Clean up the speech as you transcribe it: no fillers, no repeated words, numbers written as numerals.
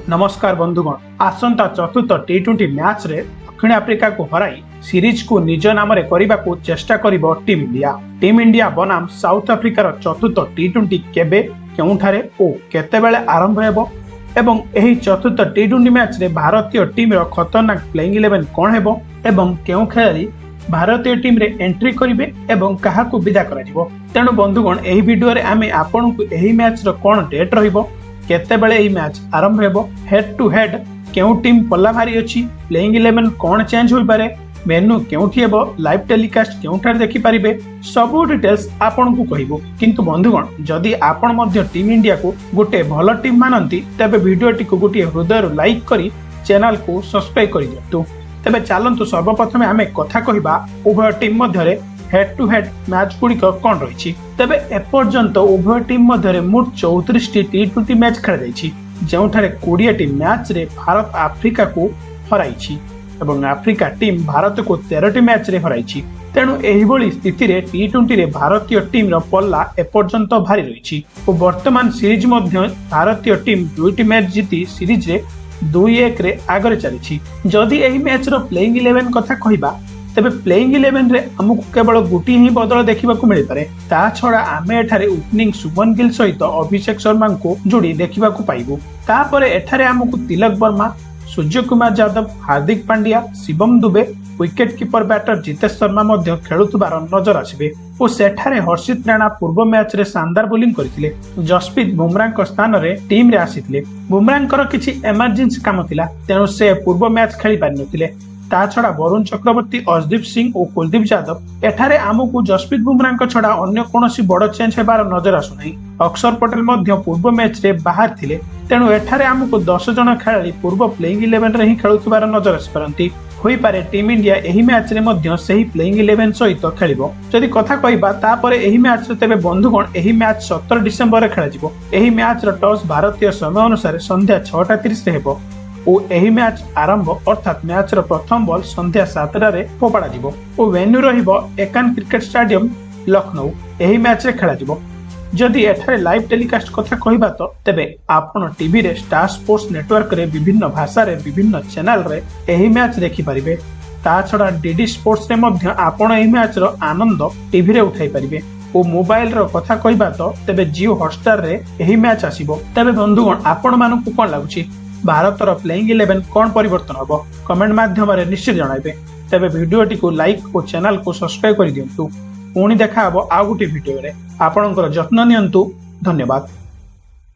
नमस्कार बंधुगण आसंता चतुर्थ टी20 मैच रे दक्षिण आफ्रिका को हराई सीरीज को निज नाम करने को चेष्टा करिबो टीम इंडिया बनाम साउथ आफ्रिकार चतुर्थ टी20 केबे केउठारे ओ केतेबेले आरंभ हेबो एवं एही चतुर्थ टी20 मैच रे भारतीय टीम रो खतरनाक प्लेइंग 11 कोन हेबो एवं केउ खेलाड़ी भारतीय टीम रे एंट्री करिवे एवं काहाकू विदा कराजिवो। तेणु बंधुगण एही वीडियो रे आमे आपनकू एही मैच रो कोन डेट रहिबो केतेबेले एही मैच आरंभ हेबो हेड टू हेड केउ टीम पल्ला भारी अछि प्लेइंग 11 कोन चेंज होई पारे मेनू केउठी हेबो लाइव टेलीकास्ट केउठार देखि परिबे सब डिटेल्स आपनकू कहिबो। किंतु बंधुगण जदि आपण मध्य टीम इंडिया को गोटे भलो टीम मानंती तबे वीडियोटी को गोटे हृदय लाइक करी चैनल को सब्सक्राइब करि दियंतु। तबे चालंतु सर्वप्रथमे आमे कथा कहिबा उभय टीम मध्यरे हेड टू हेड मैच गुड़िक कौन रही। तबे एपर्यंत उभय टीम मध्य मोट 34 टी20 मैच खेल जोठारे 20 टी मैच रे भारत आफ्रिका को हराई एवं आफ्रिका टीम भारत को 13 टी मैच रे हराई। तेणु एही स्थिति रे टी20 रे भारतीय टीम रो पल्ला एपर्यंत भारी रही और वर्तमान सीरीज मध्य भारतीय टीम 2 मैच जीति सीरीज रे 2-1 रे आगरे चली। जदि एही मैच रो प्लेइंग 11 कथा कहिबा तेबे प्लेइंग 11 रे हमकु केवल गोटी ही बदल देखा मिल पारे। ता छड़ा आमे एठारे ओपनिंग सुमन गिल सहित अभिषेक शर्मा को जोड़ी देखा पाइबु। तापरे एठारे हमकु Tilak Varma, Surya Kumar Yadav, Hardik Pandya, Shivam Dube, wicket keeper batter Jitesh Sharma मध्य खेलुथबार नजर आसिबे और सेठारे हर्षित राणा पूर्व मैच रे शानदार बोलिंग करथिले। जसप्रीत बुमराह स्थान रे टीम रे आसीथिले। बुमराह किछि इमरजेंसी काम थिला तेणु से पूर्व मैच खेली पारि नथिले। ता छड़ा वरुण चक्रवर्ती, अर्शदीप सिंह और कुलदीप यादव एठारे आमको जसप्रीत बुमराह छड़ा अन्य कोनोसी बड़ चेंज हेबार नजर आसुनाही। अक्षर पटेल मध्य पूर्व मैच रे बाहर थिले तेणु एठारे आमको 10 जन खेलाड़ी पूर्व प्लेइंग 11 रे ही खेलुथबार नजर आसपारती। होई पारे टीम इंडिया एही मैच रे मध्य सही प्लेइंग 11 सहित खेलिबो। जदि कथा कहिबा तापरे एही मैच रे तेबे बंधुगण एही मैच 17 डिसेंबर रे खेलाजिवो। एही मैच रो टॉस भारतीय समय अनुसार संध्या 6:30 रे हेबो और एही मैच आरंभ अर्थात मैच रो प्रथम बॉल संध्या 7 रे फोपाड़ा जिवो और वेन्यू रहिबो एकान क्रिकेट स्टेडियम लखनऊ। एही मैच रे खेला जिवो। जदि एठारे लाइव टेलीकास्ट कथा कहिबा तो तेबे आपण टीवी रे स्टार स्पोर्ट्स नेटवर्क रे विभिन्न भाषा रे विभिन्न चैनल रे एही मैच देखि परिबे। ता छड़ा डीडी स्पोर्ट्स रे मध्य आपण एही मैच रो आनंद टीवी रे उठाई परिबे और मोबाइल रो कथा कहिबा तो तेबे जियो हॉटस्टार रे एही मैच आसीबो। तेबे बंधुगण आपण मानकु कोन लागुची भारतर प्लेइंग 11 कौन परिवर्तन हम कमेंट माध्यम निश्चित जणाइबे। तेबे वीडियोटी को लाइक और चैनल को सब्सक्राइब कर दियंतु। पुणी देखा हबो आ गोटे वीडियो रे। आपणकर जत्न नियंतु। धन्यवाद।